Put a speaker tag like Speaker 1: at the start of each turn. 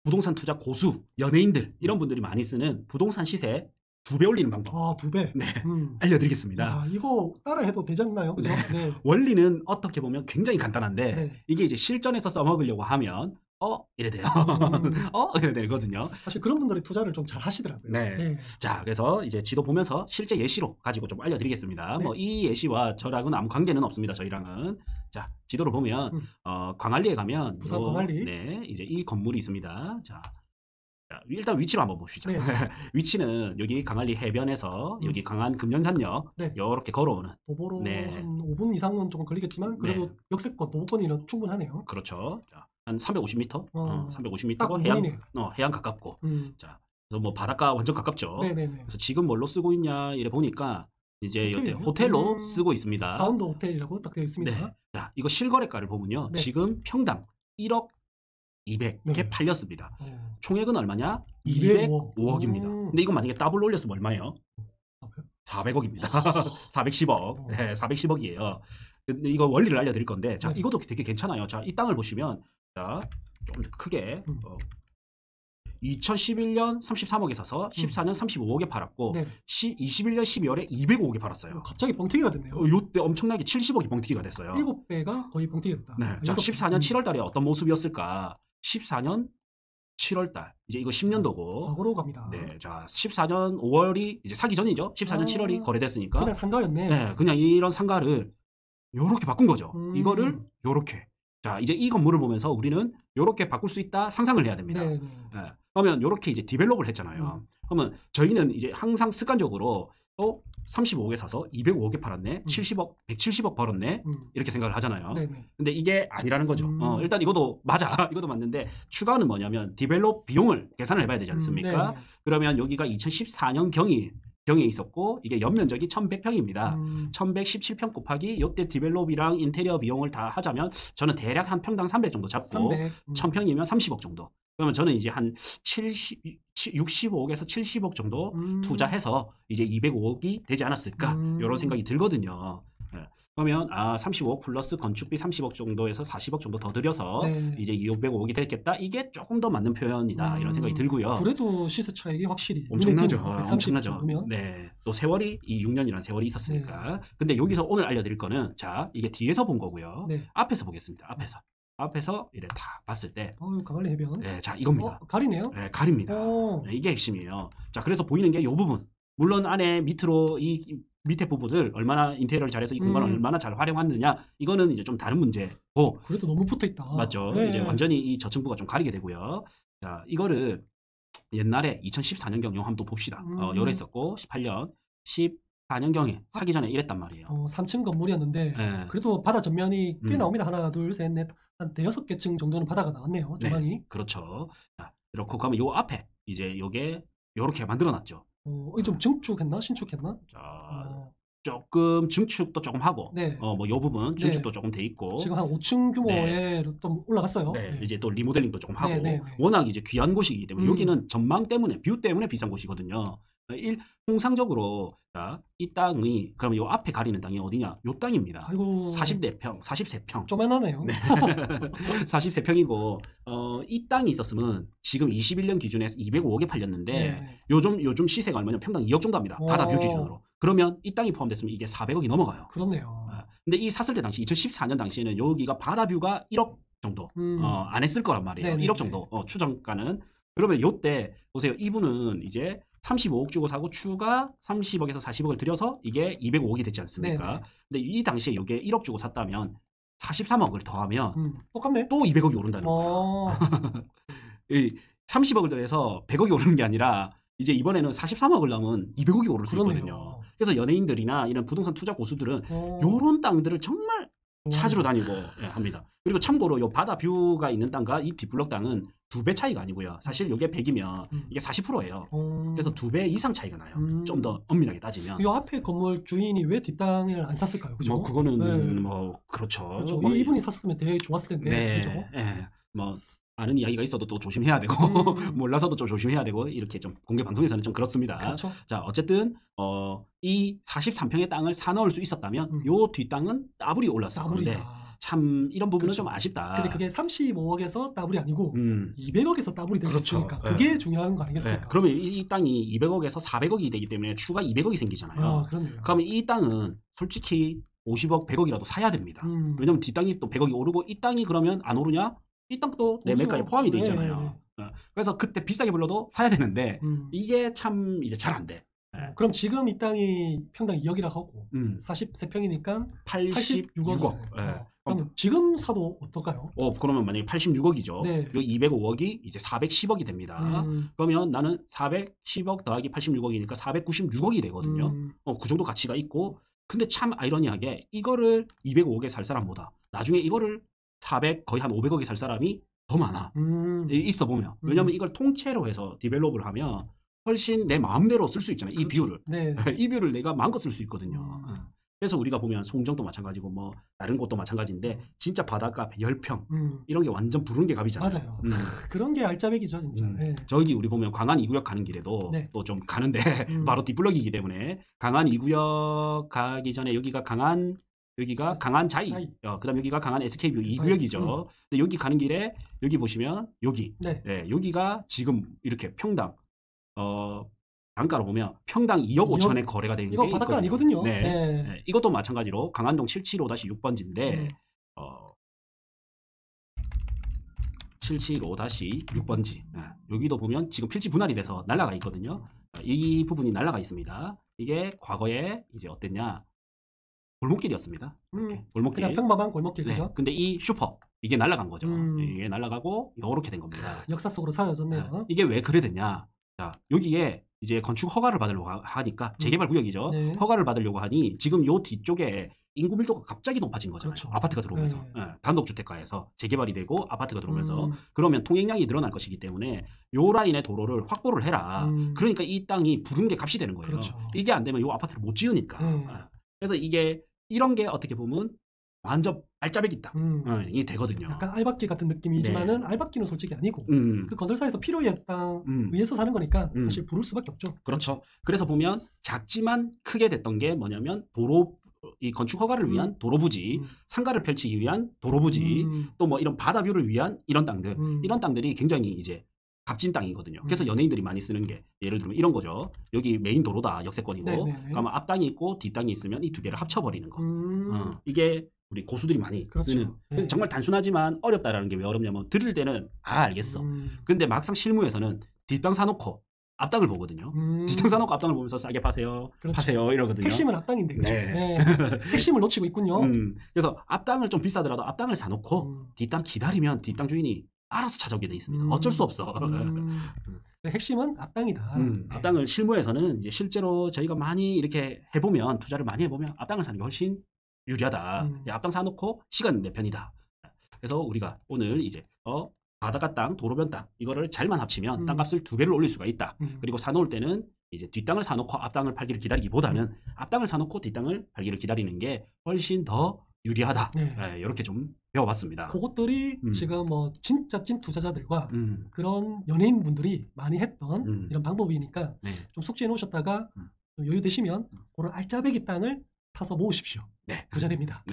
Speaker 1: 부동산 투자 고수, 연예인들 이런 분들이 많이 쓰는 부동산 시세 2배 올리는 방법.
Speaker 2: 아, 2배?
Speaker 1: 네, 알려드리겠습니다.
Speaker 2: 야, 이거 따라해도 되지 않나요? 그죠? 네.
Speaker 1: 원리는 어떻게 보면 굉장히 간단한데
Speaker 2: 네.
Speaker 1: 이게 이제 실전에서 써먹으려고 하면 이래 돼요. 이래 되거든요.
Speaker 2: 사실 그런 분들이 투자를 좀 잘 하시더라고요.
Speaker 1: 네.
Speaker 2: 네.
Speaker 1: 자, 그래서 이제 지도 보면서 실제 예시로 가지고 좀 알려드리겠습니다.
Speaker 2: 네.
Speaker 1: 뭐 이 예시와 저랑은 아무 관계는 없습니다. 저희랑은. 자, 지도를 보면 광안리에 가면
Speaker 2: 부산 광안리.
Speaker 1: 네, 이제 이 건물이 있습니다. 자, 일단 위치로 한번 보시죠.
Speaker 2: 네.
Speaker 1: 위치는 여기 광안리 해변에서 여기 광안 금년산역
Speaker 2: 네.
Speaker 1: 이렇게 걸어오는.
Speaker 2: 도보로
Speaker 1: 네.
Speaker 2: 한 5분 이상은 조금 걸리겠지만 그래도
Speaker 1: 네.
Speaker 2: 역세권, 도보권이면 충분하네요.
Speaker 1: 그렇죠. 자, 한 350m,
Speaker 2: 딱
Speaker 1: 350m고
Speaker 2: 문이네요.
Speaker 1: 해안 가깝고. 자, 그래서 뭐 바닷가 완전 가깝죠.
Speaker 2: 네네네.
Speaker 1: 그래서 지금 뭘로 쓰고 있냐 이래 보니까 이제
Speaker 2: 호텔이요?
Speaker 1: 호텔로 쓰고 있습니다.
Speaker 2: 파운드 호텔이라고 딱 되어 있습니다.
Speaker 1: 네. 자, 이거 실거래가를 보면요.
Speaker 2: 네.
Speaker 1: 지금 평당 1억 200에
Speaker 2: 네.
Speaker 1: 팔렸습니다. 총액은 얼마냐? 205억입니다. 근데 이거 만약에 더블 올렸으면 얼마예요? 400억입니다. 410억. 네, 410억이에요. 근데 이거 원리를 알려드릴 건데, 자,
Speaker 2: 네.
Speaker 1: 이것도 되게 괜찮아요. 자, 이 땅을 보시면, 자, 좀 더 크게. 2011년 33억에 사서 14년 35억에 팔았고,
Speaker 2: 네.
Speaker 1: 21년 12월에 205억에 팔았어요.
Speaker 2: 갑자기 뻥튀기가 됐네요.
Speaker 1: 요때 엄청나게 70억이 뻥튀기가 됐어요.
Speaker 2: 7배가 거의 뻥튀기가 됐다.
Speaker 1: 네. 자, 14년 7월 달에 어떤 모습이었을까? 14년 7월 달. 이제 이거 10년도고.
Speaker 2: 과거로 갑니다.
Speaker 1: 네. 자, 14년 5월이 이제 사기 전이죠. 14년 7월이 거래됐으니까.
Speaker 2: 그냥 상가였네.
Speaker 1: 네. 그냥 이런 상가를 요렇게 바꾼 거죠. 이거를 요렇게. 자, 이제 이 건물을 보면서 우리는 요렇게 바꿀 수 있다 상상을 해야 됩니다.
Speaker 2: 네.
Speaker 1: 네. 그러면 요렇게 이제 디벨롭을 했잖아요. 그러면 저희는 이제 항상 습관적으로 35억에 사서 205억에 팔았네. 70억, 170억 벌었네. 이렇게 생각을 하잖아요.
Speaker 2: 네네.
Speaker 1: 근데 이게 아니라는 거죠. 일단 이것도 맞아. 이것도 맞는데 추가는 뭐냐면 디벨롭 비용을 계산을 해봐야 되지 않습니까?
Speaker 2: 네네.
Speaker 1: 그러면 여기가 2014년 경에 있었고 이게 연면적이 1100평입니다. 1117평 곱하기 이때 디벨롭이랑 인테리어 비용을 다 하자면 저는 대략 한 평당 300 정도 잡고
Speaker 2: 300.
Speaker 1: 1000평이면 30억 정도. 그러면 저는 이제 한 65억에서 70억 정도 투자해서 이제 205억이 되지 않았을까 이런 생각이 들거든요. 네. 그러면 35억 플러스 건축비 30억 정도에서 40억 정도 더 들여서
Speaker 2: 네.
Speaker 1: 이제 205억이 됐겠다. 이게 조금 더 맞는 표현이다 이런 생각이 들고요.
Speaker 2: 그래도 시세 차익이 확실히
Speaker 1: 엄청나죠.
Speaker 2: 130
Speaker 1: 엄청나죠.
Speaker 2: 정도면.
Speaker 1: 네. 또 세월이 이 6년이라는 세월이 있었으니까. 근데 여기서 오늘 알려드릴 거는 자 이게 뒤에서 본 거고요.
Speaker 2: 네.
Speaker 1: 앞에서 보겠습니다. 앞에서 이래 다 봤을 때
Speaker 2: 광안리 해변.
Speaker 1: 네, 자 이겁니다.
Speaker 2: 가리네요?
Speaker 1: 네, 가립니다. 네, 이게 핵심이에요. 자, 그래서 보이는 게 이 부분. 물론 안에 밑으로 이 밑에 부분을 얼마나 인테리어를 잘해서 이 공간을 얼마나 잘 활용하느냐 이거는 이제 좀 다른 문제고.
Speaker 2: 그래도 너무 붙어 있다.
Speaker 1: 맞죠.
Speaker 2: 네.
Speaker 1: 이제 완전히 이 저층부가 좀 가리게 되고요. 자, 이거를 옛날에 2014년경 한번 또 봅시다. 열했었고 18년 14년경에 사기 전에 이랬단 말이에요.
Speaker 2: 3층 건물이었는데
Speaker 1: 네.
Speaker 2: 그래도 바다 전면이 꽤 나옵니다. 하나, 둘, 셋, 넷, 한 5개 층 정도는 바다가 나왔네요. 조망이.
Speaker 1: 네, 그렇죠. 자, 이렇게 가면 요 앞에 이제 요게 요렇게 만들어놨죠.
Speaker 2: 좀 증축했나? 신축했나?
Speaker 1: 자, 조금 증축도 조금 하고,
Speaker 2: 네.
Speaker 1: 뭐 요 부분 증축도 조금 돼 있고,
Speaker 2: 지금 한 5층 규모에 좀 올라갔어요.
Speaker 1: 네, 이제 또 리모델링도 조금 하고,
Speaker 2: 네.
Speaker 1: 워낙 이제 귀한 곳이기 때문에 여기는 전망 때문에, 뷰 때문에 비싼 곳이거든요. 통상적으로 자, 이 땅이 그러면 요 앞에 가리는 땅이 어디냐? 요 땅입니다.
Speaker 2: 아이고.
Speaker 1: 44평, 43평.
Speaker 2: 쪼매나네요.
Speaker 1: 네. 43평이고 이 땅이 있었으면 지금 21년 기준에서 205억에 팔렸는데
Speaker 2: 네.
Speaker 1: 요즘 시세가 얼마냐? 평당 2억 정도 합니다. 바다뷰 기준으로. 그러면 이 땅이 포함됐으면 이게 400억이 넘어가요.
Speaker 2: 그렇네요.
Speaker 1: 근데 이 샀을 때 당시 2014년 당시에는 여기가 바다뷰가 1억 정도 안 했을 거란 말이에요.
Speaker 2: 네네.
Speaker 1: 1억 정도 추정가는. 그러면 요때 보세요. 이분은 이제 35억 주고 사고 추가 30억에서 40억을 들여서 이게 205억이 됐지 않습니까?
Speaker 2: 네네.
Speaker 1: 근데 이 당시에 이게 1억 주고 샀다면 43억을 더하면
Speaker 2: 똑같네.
Speaker 1: 또 200억이 오른다는 거예요. 30억을 더해서 100억이 오르는 게 아니라 이제 이번에는 43억을 넣으면 200억이 오를 수 있거든요. 그래서 연예인들이나 이런 부동산 투자 고수들은 요런 땅들을 정말 찾으러 다니고 합니다. 그리고 참고로 요 바다 뷰가 있는 땅과 이 뒷블럭 땅은 2배 차이가 아니고요. 사실 요게 100이면 이게 40%예요. 그래서 2배 이상 차이가 나요. 좀 더 엄밀하게 따지면.
Speaker 2: 이 앞에 건물 주인이 왜 뒷땅을 안 샀을까요? 그죠?
Speaker 1: 뭐 그거는
Speaker 2: 네.
Speaker 1: 뭐 그렇죠.
Speaker 2: 그렇죠.
Speaker 1: 뭐
Speaker 2: 이분이 샀으면 되게 좋았을 텐데.
Speaker 1: 네.
Speaker 2: 그죠?
Speaker 1: 네. 뭐 아는 이야기가 있어도 또 조심해야 되고 몰라서도 좀 조심해야 되고 이렇게 좀 공개 방송에서는 좀 그렇습니다.
Speaker 2: 그렇죠.
Speaker 1: 자, 어쨌든 이 43평의 땅을 사 넣을 수 있었다면 요 뒷땅은 따블이 올랐을 건데 참 이런 부분은
Speaker 2: 그렇죠.
Speaker 1: 좀 아쉽다.
Speaker 2: 근데 그게 35억에서 더블이 아니고 200억에서 더블이 될 수
Speaker 1: 그렇죠.
Speaker 2: 있으니까
Speaker 1: 예.
Speaker 2: 그게 중요한 거 아니겠습니까?
Speaker 1: 네. 그러면 이 땅이 200억에서 400억이 되기 때문에 추가 200억이 생기잖아요.
Speaker 2: 그렇네요.
Speaker 1: 그러면 이 땅은 솔직히 50억, 100억이라도 사야 됩니다. 왜냐면 뒷땅이 또 100억이 오르고 이 땅이 그러면 안 오르냐? 이 땅도 내
Speaker 2: 오르죠.
Speaker 1: 매가에 포함이 돼
Speaker 2: 네.
Speaker 1: 있잖아요. 그래서 그때 비싸게 불러도 사야 되는데 이게 참 이제 잘 안 돼.
Speaker 2: 그럼 지금 이 땅이 평당 2억이라고 하고 43평이니까
Speaker 1: 86억.
Speaker 2: 그럼 지금 사도 어떨까요?
Speaker 1: 그러면 만약에 86억이죠.
Speaker 2: 네.
Speaker 1: 여기 205억이 이제 410억이 됩니다. 그러면 나는 410억 더하기 86억이니까 496억이 되거든요. 그 정도 가치가 있고, 근데 참 아이러니하게 이거를 205억에 살 사람보다 나중에 이거를 400 거의 한 500억에 살 사람이 더 많아. 있어 보면. 왜냐면 이걸 통째로 해서 디벨롭을 하면 훨씬 내 마음대로 쓸 수 있잖아요. 이 비율을.
Speaker 2: 네.
Speaker 1: 이 비율을 내가 마음껏 쓸 수 있거든요. 그래서 우리가 보면 송정도 마찬가지고 뭐 다른 곳도 마찬가지인데 진짜 바닷가 10평 이런 게 완전 부른 게 값이잖아요.
Speaker 2: 맞아요. 그런 게 알짜배기죠 진짜. 네.
Speaker 1: 저기 우리 보면 광안 2구역 가는 길에도
Speaker 2: 네.
Speaker 1: 또 좀 가는데 바로 뒷블럭이기 때문에 강안 2구역 가기 전에 여기가 강안 강안 자이. 그다음 여기가 강안 SK뷰 2구역이죠. 근데 여기 가는 길에 여기 보시면 여기
Speaker 2: 네.
Speaker 1: 여기가 지금 이렇게 평당 단가로 보면 평당 2억 5천에 거래가 되는 게
Speaker 2: 이거 바닷가 아니거든요.
Speaker 1: 네. 이것도 마찬가지로 강안동 775-6번지인데 775-6번지. 여기도 보면 지금 필지 분할이 돼서 날라가 있거든요. 이 부분이 날라가 있습니다. 이게 과거에 이제 어땠냐? 골목길이었습니다. 골목길.
Speaker 2: 그냥 평범한 골목길이죠.
Speaker 1: 네. 근데 이 슈퍼 이게 날라간 거죠. 이게 날라가고 이렇게 된 겁니다.
Speaker 2: 역사 속으로 사라졌네요.
Speaker 1: 이게 왜 그래 됐냐? 자, 여기에 이제 건축 허가를 받으려고 하니까 재개발 구역이죠.
Speaker 2: 네.
Speaker 1: 허가를 받으려고 하니 지금 요 뒤쪽에 인구 밀도가 갑자기 높아진 거잖아요.
Speaker 2: 그렇죠.
Speaker 1: 아파트가 들어오면서. 단독주택가에서 재개발이 되고 아파트가 들어오면서 그러면 통행량이 늘어날 것이기 때문에 요 라인의 도로를 확보를 해라. 그러니까 이 땅이 부른 게 값이 되는 거예요.
Speaker 2: 그렇죠.
Speaker 1: 이게 안 되면 요 아파트를 못 지으니까. 그래서 이게 이런 게 어떻게 보면 완전 알짜배기 땅이 되거든요.
Speaker 2: 약간 알박기 같은 느낌이지만은 알박기는 솔직히 아니고 그 건설사에서 필요에 땅 위에서 사는 거니까 사실 부를 수밖에 없죠.
Speaker 1: 그렇죠. 그래서 보면 작지만 크게 됐던 게 뭐냐면 도로 이 건축 허가를 위한 도로 부지, 상가를 펼치기 위한 도로 부지, 또 뭐 이런 바다뷰를 위한 이런 땅들, 이런 땅들이 굉장히 이제 값진 땅이거든요. 그래서 연예인들이 많이 쓰는 게 예를 들면 이런 거죠. 여기 메인 도로다 역세권이고, 그러면 앞땅이 있고 뒷땅이 있으면 이 두 개를 합쳐버리는 거. 이게 우리 고수들이 많이 쓰는. 정말 단순하지만 어렵다라는 게 왜 어렵냐면 들을 때는 알겠어. 근데 막상 실무에서는 뒷땅 사놓고 앞땅을 보거든요. 뒷땅 사놓고 앞땅을 보면서 싸게 파세요. 파세요 이러거든요.
Speaker 2: 핵심은 앞땅인데 그렇죠. 핵심을 놓치고 있군요.
Speaker 1: 그래서 앞땅을 좀 비싸더라도 앞땅을 사놓고 뒷땅 기다리면 뒷땅 주인이 알아서 찾아오게 돼 있습니다. 어쩔 수 없어.
Speaker 2: 핵심은 앞땅이다.
Speaker 1: 앞땅을 실무에서는 이제 실제로 저희가 많이 이렇게 해보면 투자를 많이 해보면 앞땅을 사는 게 훨씬 유리하다. 앞땅 사놓고 시간 내 편이다. 그래서 우리가 오늘 이제 바닷가 땅, 도로변 땅 이거를 잘만 합치면 땅값을 2배를 올릴 수가 있다. 그리고 사놓을 때는 이제 뒷땅을 사놓고 앞땅을 팔기를 기다리기보다는 앞땅을 사놓고 뒷땅을 팔기를 기다리는 게 훨씬 더 유리하다. 이렇게 좀 배워봤습니다.
Speaker 2: 그것들이 지금 뭐 진짜 찐 투자자들과 그런 연예인분들이 많이 했던 이런 방법이니까 좀 숙지해 놓으셨다가 좀 여유 되시면 그런 알짜배기 땅을 사서 모으십시오. 부자 됩니다.